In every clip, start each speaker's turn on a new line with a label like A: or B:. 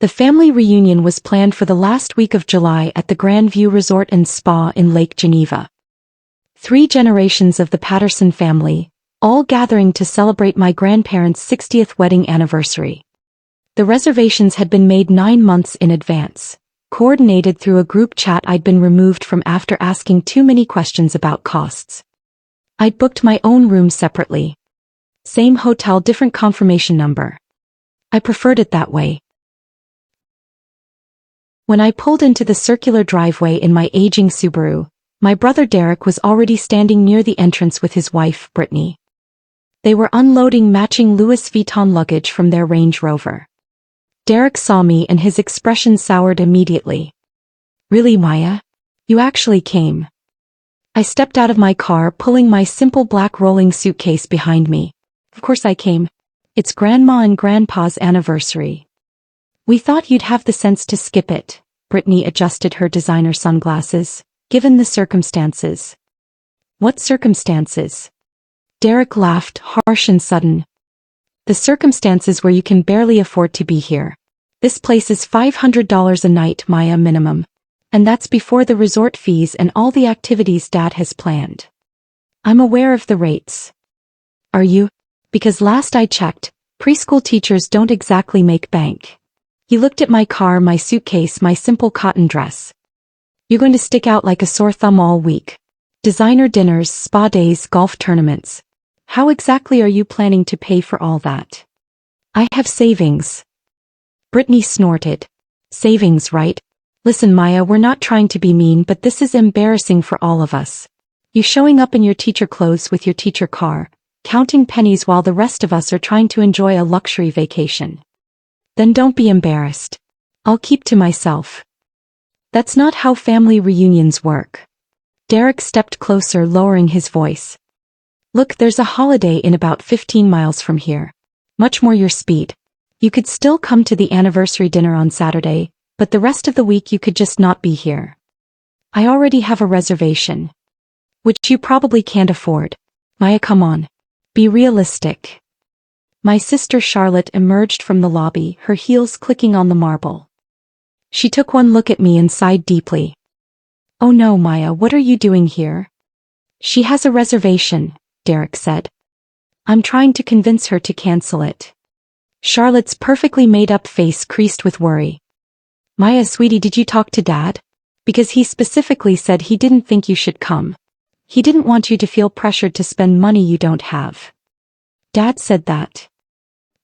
A: The family reunion was planned for the last week of July at the Grand View Resort and Spa in Lake Geneva. 3 generations of the Patterson family, all gathering to celebrate my grandparents' 60th wedding anniversary. The reservations had been made 9 months in advance, coordinated through a group chat I'd been removed from after asking too many questions about costs. I'd booked my own room separately. Same hotel, different confirmation number. I preferred it that way. When I pulled into the circular driveway in my aging Subaru, my brother Derek was already standing near the entrance with his wife, Brittany. They were unloading matching Louis Vuitton luggage from their Range Rover. Derek saw me and his expression soured immediately. "Really, Maya? You actually came?" I stepped out of my car, pulling my simple black rolling suitcase behind me. "Of course I came. It's Grandma and Grandpa's anniversary. We thought you'd have the sense to skip it." Brittany adjusted her designer sunglasses. "Given the circumstances." "What circumstances?" Derek laughed, harsh and sudden. "The circumstances where you can barely afford to be here. This place is $500 a night, Maya, minimum. And that's before the resort fees and all the activities Dad has planned." "I'm aware of the rates." "Are you? Because last I checked, preschool teachers don't exactly make bank." He looked at my car, my suitcase, my simple cotton dress. "You're going to stick out like a sore thumb all week. Designer dinners, spa days, golf tournaments. How exactly are you planning to pay for all that?" "I have savings." Brittany snorted. "Savings, right? Listen, Maya, we're not trying to be mean, but this is embarrassing for all of us. You showing up in your teacher clothes with your teacher car, counting pennies while the rest of us are trying to enjoy a luxury vacation. Then don't be embarrassed. I'll keep to myself." "That's not how family reunions work." Derek stepped closer, lowering his voice. "Look, there's a Holiday Inn about 15 miles from here. Much more your speed. You could still come to the anniversary dinner on Saturday, but the rest of the week you could just not be here." "I already have a reservation." "Which you probably can't afford. Maya, come on. Be realistic." My sister Charlotte emerged from the lobby, her heels clicking on the marble. She took one look at me and sighed deeply. "Oh no, Maya, what are you doing here?" "She has a reservation," Derek said. "I'm trying to convince her to cancel it." Charlotte's perfectly made-up face creased with worry. "Maya, sweetie, did you talk to Dad? Because he specifically said he didn't think you should come. He didn't want you to feel pressured to spend money you don't have." "Dad said that."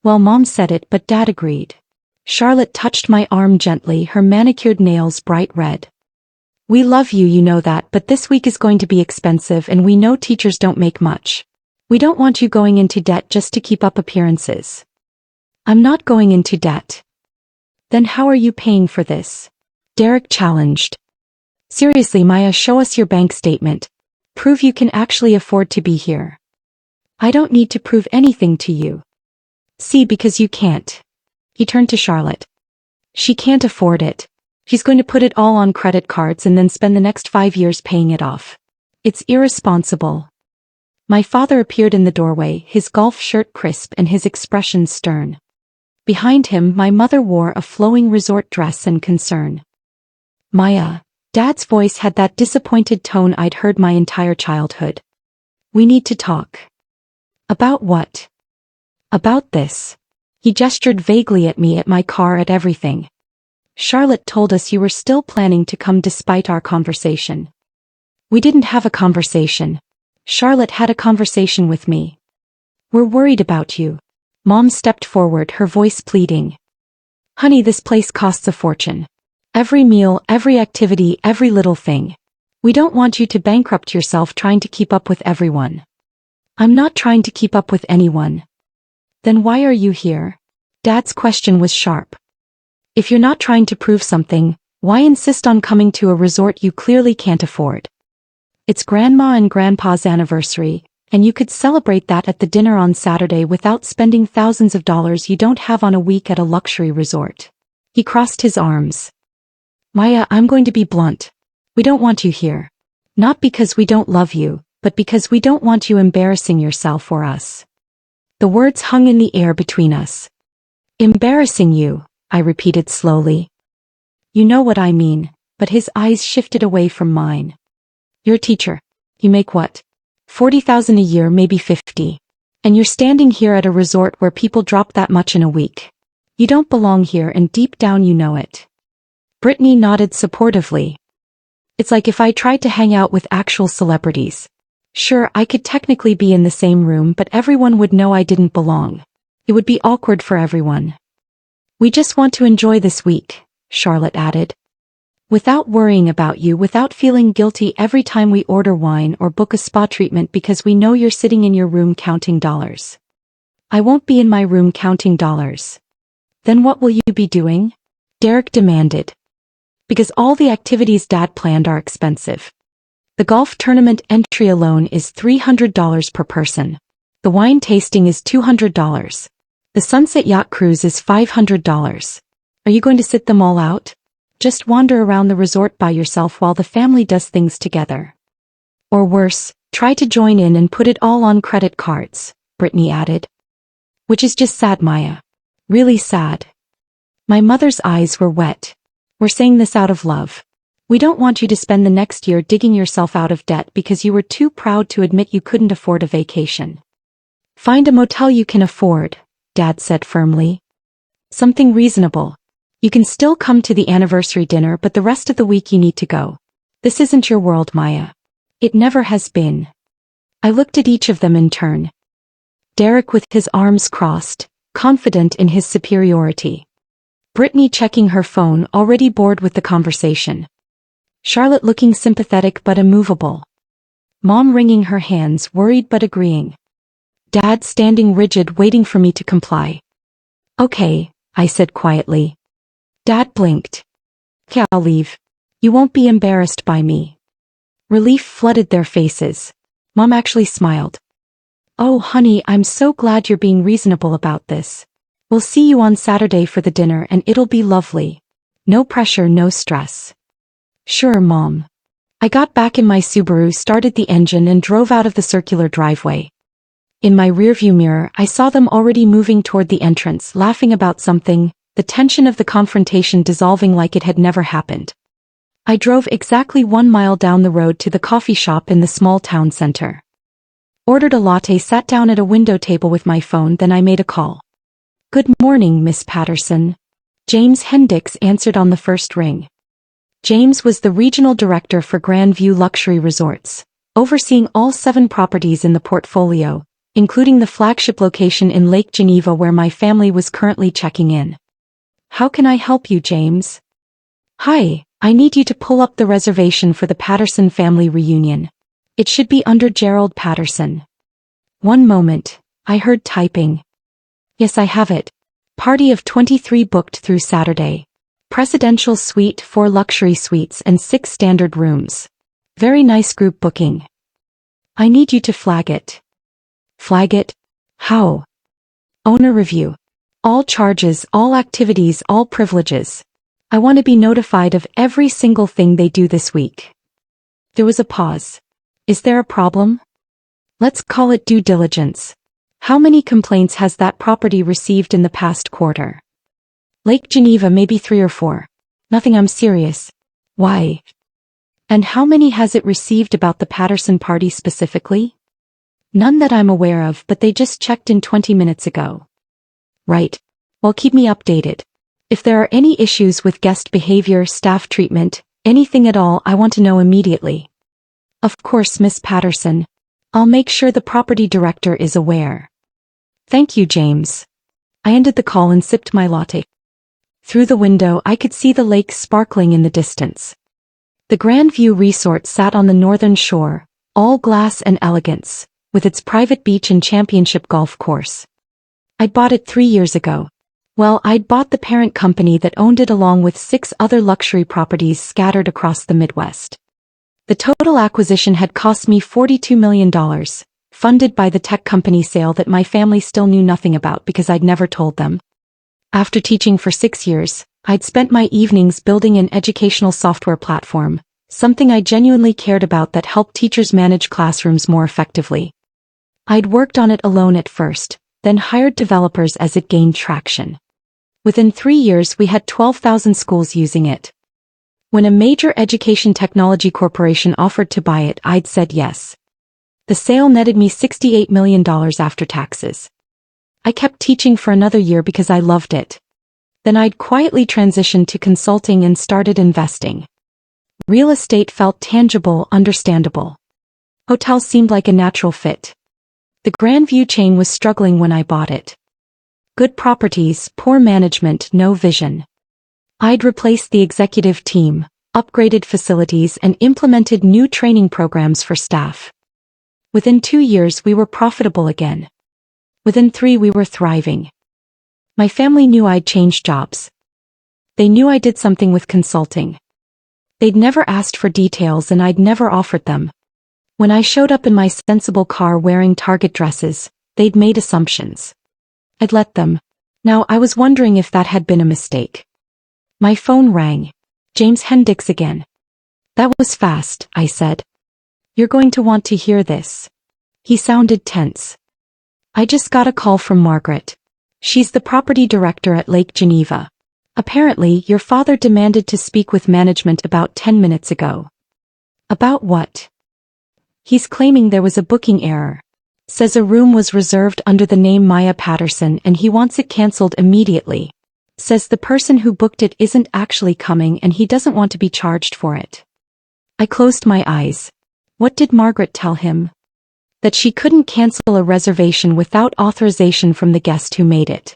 A: "Well, Mom said it, but Dad agreed." Charlotte touched my arm gently, her manicured nails bright red. "We love you, you know that, but this week is going to be expensive and we know teachers don't make much. We don't want you going into debt just to keep up appearances." "I'm not going into debt." "Then how are you paying for this?" Derek challenged. "Seriously, Maya, show us your bank statement. Prove you can actually afford to be here." "I don't need to prove anything to you." "See, because you can't." He turned to Charlotte. "She can't afford it. She's going to put it all on credit cards and then spend the next 5 years paying it off. It's irresponsible." My father appeared in the doorway, his golf shirt crisp and his expression stern. Behind him, my mother wore a flowing resort dress and concern. "Maya." Dad's voice had that disappointed tone I'd heard my entire childhood. "We need to talk." "About what?" "About this." He gestured vaguely at me, at my car, at everything. "Charlotte told us you were still planning to come despite our conversation." "We didn't have a conversation. Charlotte had a conversation with me." "We're worried about you." Mom stepped forward, her voice pleading. "Honey, this place costs a fortune. Every meal, every activity, every little thing. We don't want you to bankrupt yourself trying to keep up with everyone." "I'm not trying to keep up with anyone." "Then why are you here?" Dad's question was sharp. "If you're not trying to prove something, why insist on coming to a resort you clearly can't afford? It's Grandma and Grandpa's anniversary, and you could celebrate that at the dinner on Saturday without spending thousands of dollars you don't have on a week at a luxury resort." He crossed his arms. "Maya, I'm going to be blunt. We don't want you here. Not because we don't love you, but because we don't want you embarrassing yourself or us." The words hung in the air between us. "Embarrassing you," I repeated slowly. You know what I mean, but his eyes shifted away from mine. You're a teacher. You make what? 40,000 a year, maybe 50. And you're standing here at a resort where people drop that much in a week. You don't belong here and deep down you know it. Brittany nodded supportively. It's like if I tried to hang out with actual celebrities. Sure, I could technically be in the same room, but everyone would know I didn't belong. It would be awkward for everyone. We just want to enjoy this week, Charlotte added. Without worrying about you, without feeling guilty every time we order wine or book a spa treatment because we know you're sitting in your room counting dollars. I won't be in my room counting dollars. Then what will you be doing? Derek demanded. Because all the activities Dad planned are expensive. The golf tournament entry alone is $300 per person. The wine tasting is $200. The sunset yacht cruise is $500. Are you going to sit them all out? Just wander around the resort by yourself while the family does things together. Or worse, try to join in and put it all on credit cards, Brittany added. Which is just sad, Maya. Really sad. My mother's eyes were wet. We're saying this out of love. We don't want you to spend the next year digging yourself out of debt because you were too proud to admit you couldn't afford a vacation. Find a motel you can afford, Dad said firmly. Something reasonable. You can still come to the anniversary dinner, but the rest of the week you need to go. This isn't your world, Maya. It never has been. I looked at each of them in turn. Derek with his arms crossed, confident in his superiority. Brittany checking her phone, already bored with the conversation. Charlotte looking sympathetic but immovable. Mom wringing her hands, worried but agreeing. Dad standing rigid, waiting for me to comply. Okay, I said quietly. Dad blinked. Okay, I'll leave. You won't be embarrassed by me. Relief flooded their faces. Mom actually smiled. Oh, honey, I'm so glad you're being reasonable about this. We'll see you on Saturday for the dinner and it'll be lovely. No pressure, no stress. Sure, Mom. I got back in my Subaru, started the engine and drove out of the circular driveway. In my rearview mirror, I saw them already moving toward the entrance, laughing about something, the tension of the confrontation dissolving like it had never happened. I drove exactly 1 mile down the road to the coffee shop in the small town center. Ordered a latte, sat down at a window table with my phone, then I made a call. Good morning, Miss Patterson. James Hendricks answered on the first ring. James was the regional director for Grand View Luxury Resorts, overseeing all 7 properties in the portfolio, including the flagship location in Lake Geneva where my family was currently checking in. How can I help you, James? Hi, I need you to pull up the reservation for the Patterson family reunion. It should be under Gerald Patterson. One moment, I heard typing. Yes, I have it. Party of 23 booked through Saturday. Presidential suite, 4 luxury suites and 6 standard rooms. Very nice group booking. I need you to flag it. Flag it? How? Owner review. All charges, all activities, all privileges. I want to be notified of every single thing they do this week. There was a pause. Is there a problem? Let's call it due diligence. How many complaints has that property received in the past quarter? Lake Geneva, maybe 3 or 4. Nothing, I'm serious. Why? And how many has it received about the Patterson party specifically? None that I'm aware of, but they just checked in 20 minutes ago. Right. Well, keep me updated. If there are any issues with guest behavior, staff treatment, anything at all, I want to know immediately. Of course, Miss Patterson. I'll make sure the property director is aware. Thank you, James. I ended the call and sipped my latte. Through the window, I could see the lake sparkling in the distance. The Grand View Resort sat on the northern shore, all glass and elegance, with its private beach and championship golf course. I'd bought it 3 years ago. Well, I'd bought the parent company that owned it along with 6 other luxury properties scattered across the Midwest. The total acquisition had cost me $42 million, funded by the tech company sale that my family still knew nothing about because I'd never told them. After teaching for 6 years, I'd spent my evenings building an educational software platform, something I genuinely cared about that helped teachers manage classrooms more effectively. I'd worked on it alone at first, then hired developers as it gained traction. Within 3 years we had 12,000 schools using it. When a major education technology corporation offered to buy it, I'd said yes. The sale netted me $68 million after taxes. I kept teaching for another year because I loved it. Then I'd quietly transitioned to consulting and started investing. Real estate felt tangible, understandable. Hotels seemed like a natural fit. The Grandview chain was struggling when I bought it. Good properties, poor management, no vision. I'd replaced the executive team, upgraded facilities, and implemented new training programs for staff. Within 2 years we were profitable again. Within 3 we were thriving. My family knew I'd changed jobs. They knew I did something with consulting. They'd never asked for details and I'd never offered them. When I showed up in my sensible car wearing Target dresses, they'd made assumptions. I'd let them. Now I was wondering if that had been a mistake. My phone rang. James Hendricks again. That was fast, I said. You're going to want to hear this. He sounded tense. I just got a call from Margaret. She's the property director at Lake Geneva. Apparently, your father demanded to speak with management about 10 minutes ago. About what? He's claiming there was a booking error. Says a room was reserved under the name Maya Patterson and he wants it cancelled immediately. Says the person who booked it isn't actually coming and he doesn't want to be charged for it. I closed my eyes. What did Margaret tell him? That she couldn't cancel a reservation without authorization from the guest who made it.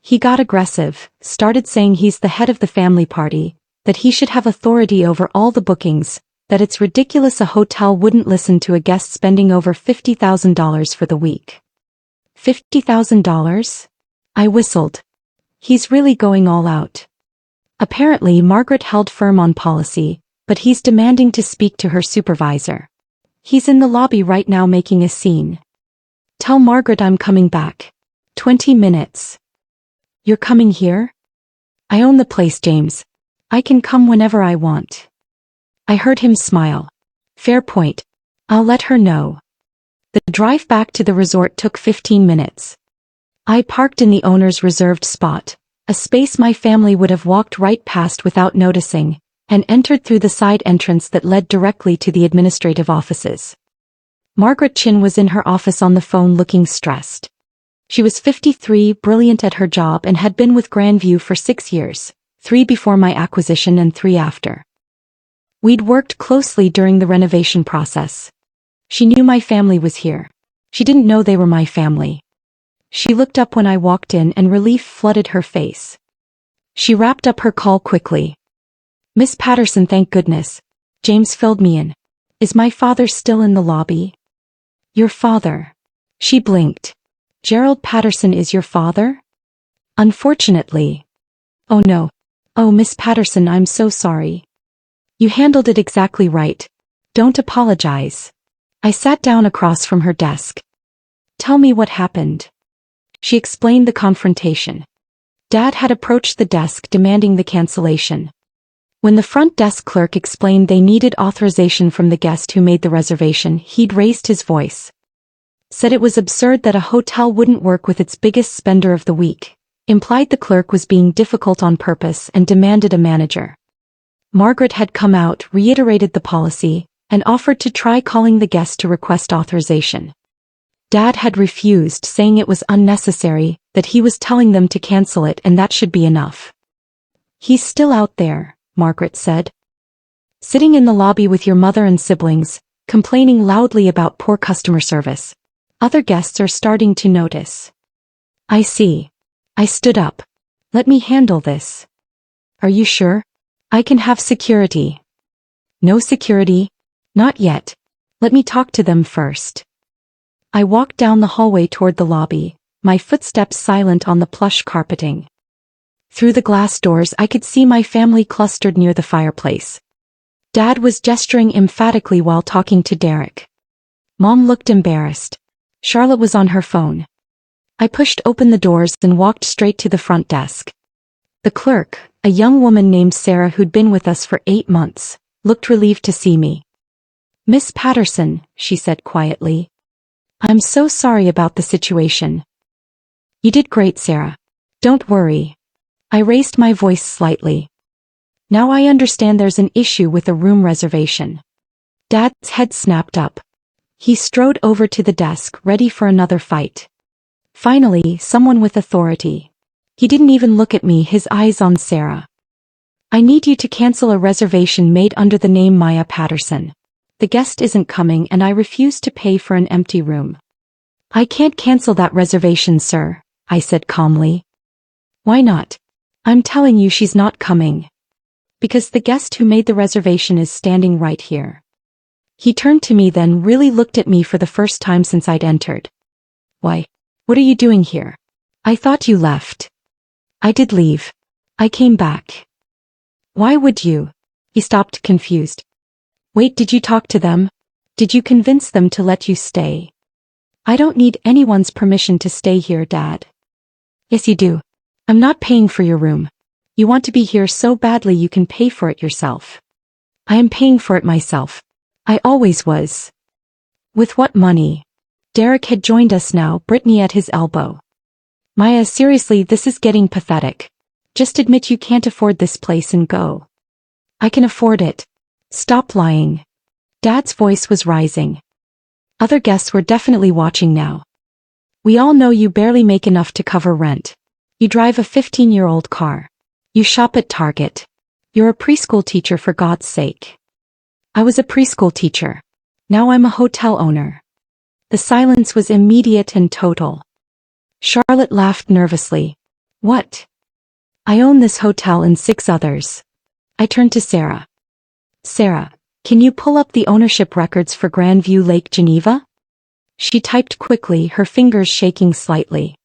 A: He got aggressive, started saying he's the head of the family party, that he should have authority over all the bookings, that it's ridiculous a hotel wouldn't listen to a guest spending over $50,000 for the week. $50,000? I whistled. He's really going all out. Apparently Margaret held firm on policy, but he's demanding to speak to her supervisor. He's in the lobby right now making a scene. Tell Margaret I'm coming back. 20 minutes. You're coming here? I own the place, James. I can come whenever I want. I heard him smile. Fair point. I'll let her know. The drive back to the resort took 15 minutes. I parked in the owner's reserved spot, a space my family would have walked right past without noticing, and entered through the side entrance that led directly to the administrative offices. Margaret Chin was in her office on the phone looking stressed. She was 53, brilliant at her job and had been with Grandview for 6 years, 3 before my acquisition and 3 after. We'd worked closely during the renovation process. She knew my family was here. She didn't know they were my family. She looked up when I walked in and relief flooded her face. She wrapped up her call quickly. Miss Patterson, thank goodness. James filled me in. Is my father still in the lobby? Your father. She blinked. Gerald Patterson is your father? Unfortunately. Oh no. Oh, Miss Patterson, I'm so sorry. You handled it exactly right. Don't apologize. I sat down across from her desk. Tell me what happened. She explained the confrontation. Dad had approached the desk demanding the cancellation. When the front desk clerk explained they needed authorization from the guest who made the reservation, he'd raised his voice. Said it was absurd that a hotel wouldn't work with its biggest spender of the week, implied the clerk was being difficult on purpose and demanded a manager. Margaret had come out, reiterated the policy, and offered to try calling the guest to request authorization. Dad had refused, saying it was unnecessary, that he was telling them to cancel it and that should be enough. He's still out there, Margaret said. Sitting in the lobby with your mother and siblings, complaining loudly about poor customer service. Other guests are starting to notice. I see. I stood up. Let me handle this. Are you sure? I can have security. No security? Not yet. Let me talk to them first. I walked down the hallway toward the lobby, my footsteps silent on the plush carpeting. Through the glass doors I could see my family clustered near the fireplace. Dad was gesturing emphatically while talking to Derek. Mom looked embarrassed. Charlotte was on her phone. I pushed open the doors and walked straight to the front desk. The clerk, a young woman named Sarah who'd been with us for 8 months, looked relieved to see me. Miss Patterson, she said quietly. I'm so sorry about the situation. You did great, Sarah. Don't worry. I raised my voice slightly. Now I understand there's an issue with the room reservation. Dad's head snapped up. He strode over to the desk, ready for another fight. Finally, someone with authority. He didn't even look at me, his eyes on Sarah. I need you to cancel a reservation made under the name Maya Patterson. The guest isn't coming and I refuse to pay for an empty room. I can't cancel that reservation, sir, I said calmly. Why not? I'm telling you she's not coming. Because the guest who made the reservation is standing right here. He turned to me, then really looked at me for the first time since I'd entered. Why? What are you doing here? I thought you left. I did leave. I came back. Why would you? He stopped, confused. Wait, did you talk to them? Did you convince them to let you stay? I don't need anyone's permission to stay here, Dad. Yes, you do. I'm not paying for your room. You want to be here so badly you can pay for it yourself. I am paying for it myself. I always was. With what money? Derek had joined us now, Brittany at his elbow. Maya, seriously, this is getting pathetic. Just admit you can't afford this place and go. I can afford it. Stop lying. Dad's voice was rising. Other guests were definitely watching now. We all know you barely make enough to cover rent. You drive a 15-year-old car. You shop at Target. You're a preschool teacher, for God's sake. I was a preschool teacher. Now I'm a hotel owner. The silence was immediate and total. Charlotte laughed nervously. What? I own this hotel and 6 others. I turned to Sarah. Sarah, can you pull up the ownership records for Grandview Lake Geneva? She typed quickly, her fingers shaking slightly.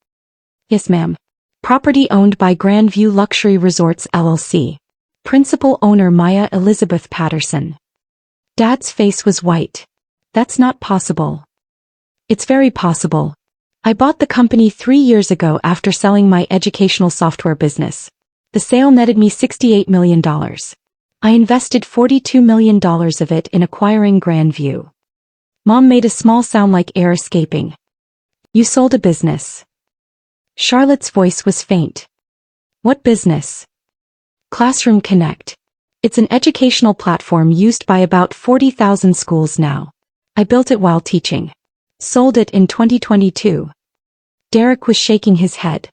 A: Yes, ma'am. Property owned by Grandview Luxury Resorts LLC. Principal owner Maya Elizabeth Patterson. Dad's face was white. That's not possible. It's very possible. I bought the company 3 years ago after selling my educational software business. The sale netted me $68 million. I invested $42 million of it in acquiring Grandview. Mom made a small sound like air escaping. You sold a business. Charlotte's voice was faint. What business? Classroom Connect. It's an educational platform used by about 40,000 schools now. I built it while teaching. Sold it in 2022. Derek was shaking his head.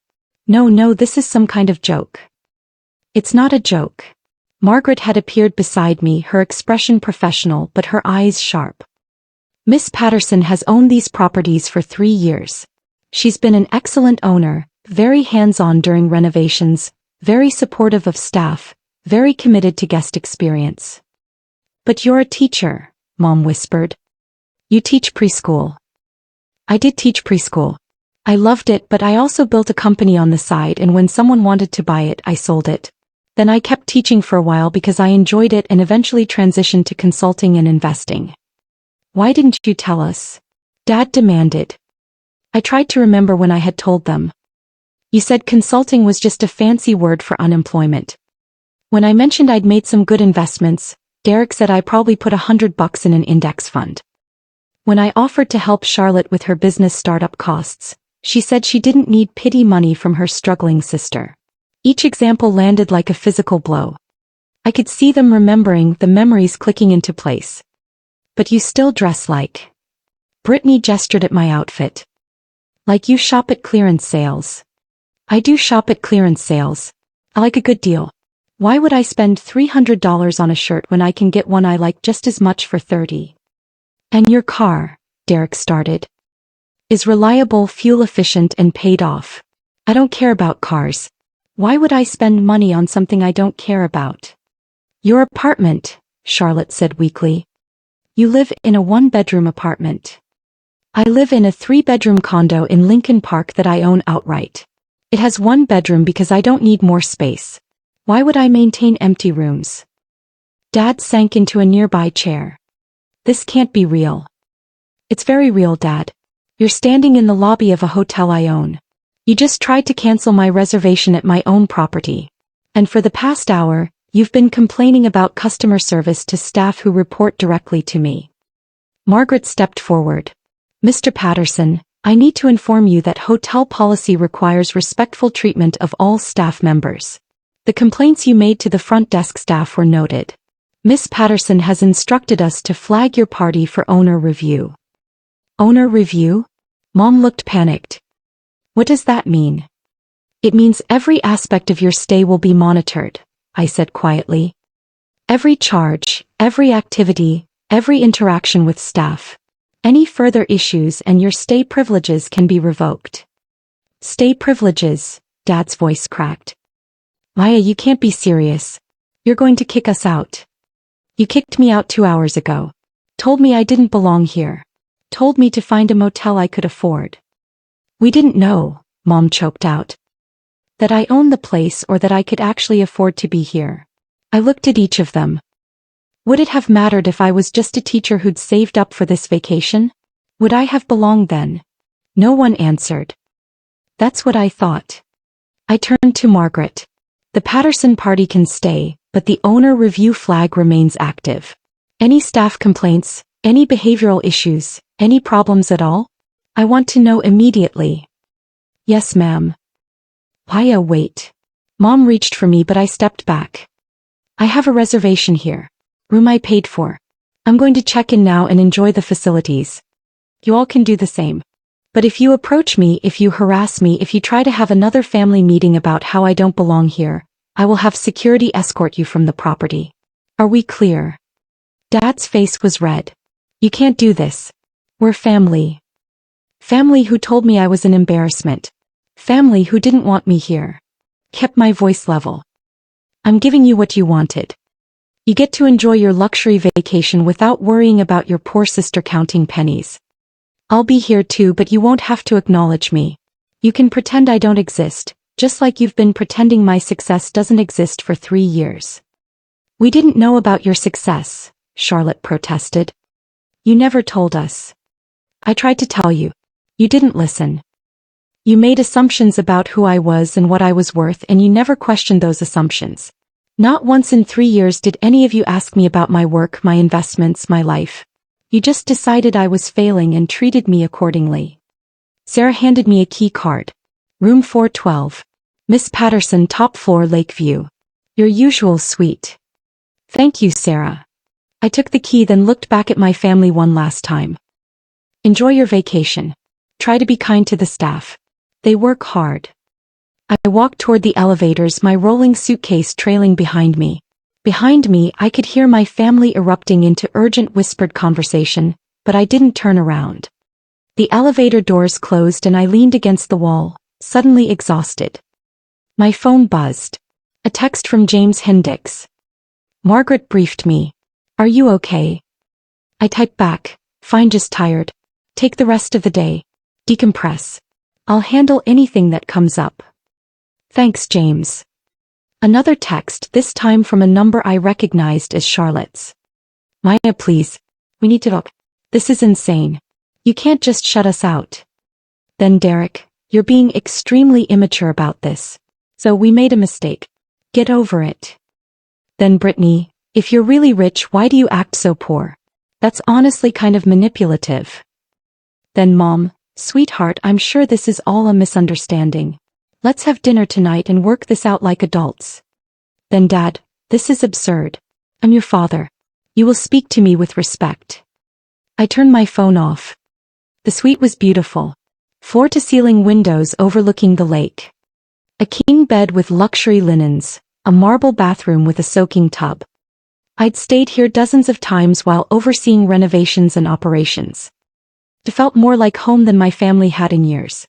A: No, this is some kind of joke. It's not a joke. Margaret had appeared beside me, her expression professional but her eyes sharp. Miss Patterson has owned these properties for 3 years. She's been an excellent owner, very hands-on during renovations, very supportive of staff, very committed to guest experience. But you're a teacher, Mom whispered. You teach preschool. I did teach preschool. I loved it, but I also built a company on the side, and when someone wanted to buy it, I sold it. Then I kept teaching for a while because I enjoyed it and eventually transitioned to consulting and investing. Why didn't you tell us? Dad demanded. I tried to remember when I had told them. You said consulting was just a fancy word for unemployment. When I mentioned I'd made some good investments, Derek said I probably put $100 in an index fund. When I offered to help Charlotte with her business startup costs, she said she didn't need pity money from her struggling sister. Each example landed like a physical blow. I could see them remembering, the memories clicking into place. But you still dress like. Brittany gestured at my outfit. Like you shop at clearance sales. I do shop at clearance sales. I like a good deal. Why would I spend $300 on a shirt when I can get one I like just as much for $30? And your car, Derek started, is reliable, fuel efficient, and paid off. I don't care about cars. Why would I spend money on something I don't care about? Your apartment, Charlotte said weakly. You live in a 1-bedroom apartment. I live in a 3-bedroom condo in Lincoln Park that I own outright. It has 1 bedroom because I don't need more space. Why would I maintain empty rooms? Dad sank into a nearby chair. This can't be real. It's very real, Dad. You're standing in the lobby of a hotel I own. You just tried to cancel my reservation at my own property. And for the past hour, you've been complaining about customer service to staff who report directly to me. Margaret stepped forward. Mr. Patterson, I need to inform you that hotel policy requires respectful treatment of all staff members. The complaints you made to the front desk staff were noted. Miss Patterson has instructed us to flag your party for owner review. Owner review? Mom looked panicked. What does that mean? It means every aspect of your stay will be monitored, I said quietly. Every charge, every activity, every interaction with staff. Any further issues and your stay privileges can be revoked. Stay privileges, Dad's voice cracked. Maya, you can't be serious. You're going to kick us out. You kicked me out 2 hours ago. Told me I didn't belong here. Told me to find a motel I could afford. We didn't know, Mom choked out. That I owned the place or that I could actually afford to be here. I looked at each of them. Would it have mattered if I was just a teacher who'd saved up for this vacation? Would I have belonged then? No one answered. That's what I thought. I turned to Margaret. The Patterson party can stay, but the owner review flag remains active. Any staff complaints, any behavioral issues, any problems at all? I want to know immediately. Yes, ma'am. Maya, wait. Mom reached for me but I stepped back. I have a reservation here. Room I paid for. I'm going to check in now and enjoy the facilities. You all can do the same. But if you approach me, if you harass me, if you try to have another family meeting about how I don't belong here, I will have security escort you from the property. Are we clear? Dad's face was red. You can't do this. We're family. Family who told me I was an embarrassment. Family who didn't want me here. Kept my voice level. I'm giving you what you wanted. You get to enjoy your luxury vacation without worrying about your poor sister counting pennies. I'll be here too, but you won't have to acknowledge me. You can pretend I don't exist, just like you've been pretending my success doesn't exist for 3 years. We didn't know about your success, Charlotte protested. You never told us. I tried to tell you. You didn't listen. You made assumptions about who I was and what I was worth, and you never questioned those assumptions. Not once in 3 years did any of you ask me about my work, my investments, my life. You just decided I was failing and treated me accordingly. Sarah handed me a key card. Room 412. Miss Patterson, top floor, Lakeview. Your usual suite. Thank you, Sarah. I took the key, then looked back at my family one last time. Enjoy your vacation. Try to be kind to the staff. They work hard. I walked toward the elevators, my rolling suitcase trailing behind me. Behind me, I could hear my family erupting into urgent whispered conversation, but I didn't turn around. The elevator doors closed and I leaned against the wall, suddenly exhausted. My phone buzzed. A text from James Hendricks. Margaret briefed me. Are you okay? I typed back, fine, just tired. Take the rest of the day. Decompress. I'll handle anything that comes up. Thanks, James. Another text, this time from a number I recognized as Charlotte's. Maya, please. We need to talk. This is insane. You can't just shut us out. Then Derek, you're being extremely immature about this. So we made a mistake. Get over it. Then Brittany, if you're really rich, why do you act so poor? That's honestly kind of manipulative. Then Mom, sweetheart, I'm sure this is all a misunderstanding. Let's have dinner tonight and work this out like adults. Then Dad, this is absurd. I'm your father. You will speak to me with respect. I turned my phone off. The suite was beautiful. Floor-to-ceiling windows overlooking the lake. A king bed with luxury linens, a marble bathroom with a soaking tub. I'd stayed here dozens of times while overseeing renovations and operations. It felt more like home than my family had in years.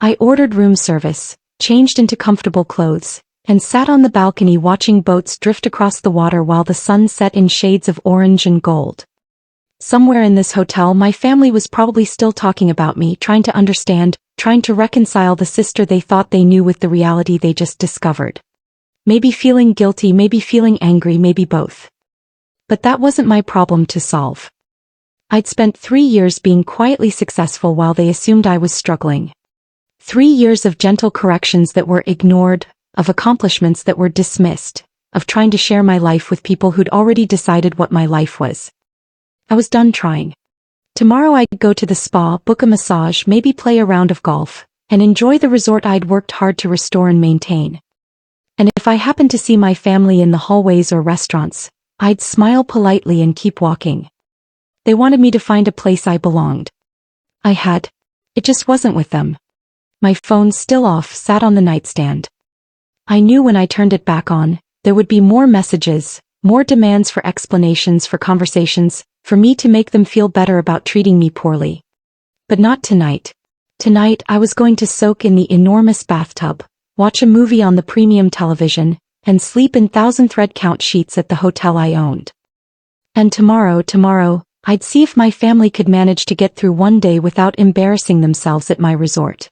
A: I ordered room service, changed into comfortable clothes, and sat on the balcony watching boats drift across the water while the sun set in shades of orange and gold. Somewhere in this hotel, my family was probably still talking about me, trying to understand, trying to reconcile the sister they thought they knew with the reality they just discovered. Maybe feeling guilty, maybe feeling angry, maybe both. But that wasn't my problem to solve. I'd spent 3 years being quietly successful while they assumed I was struggling. 3 years of gentle corrections that were ignored, of accomplishments that were dismissed, of trying to share my life with people who'd already decided what my life was. I was done trying. Tomorrow I'd go to the spa, book a massage, maybe play a round of golf, and enjoy the resort I'd worked hard to restore and maintain. And if I happened to see my family in the hallways or restaurants, I'd smile politely and keep walking. They wanted me to find a place I belonged. I had. It just wasn't with them. My phone, still off, sat on the nightstand. I knew when I turned it back on, there would be more messages, more demands for explanations, for conversations, for me to make them feel better about treating me poorly. But not tonight. Tonight I was going to soak in the enormous bathtub, watch a movie on the premium television, and sleep in 1,000 thread count sheets at the hotel I owned. And tomorrow, I'd see if my family could manage to get through one day without embarrassing themselves at my resort.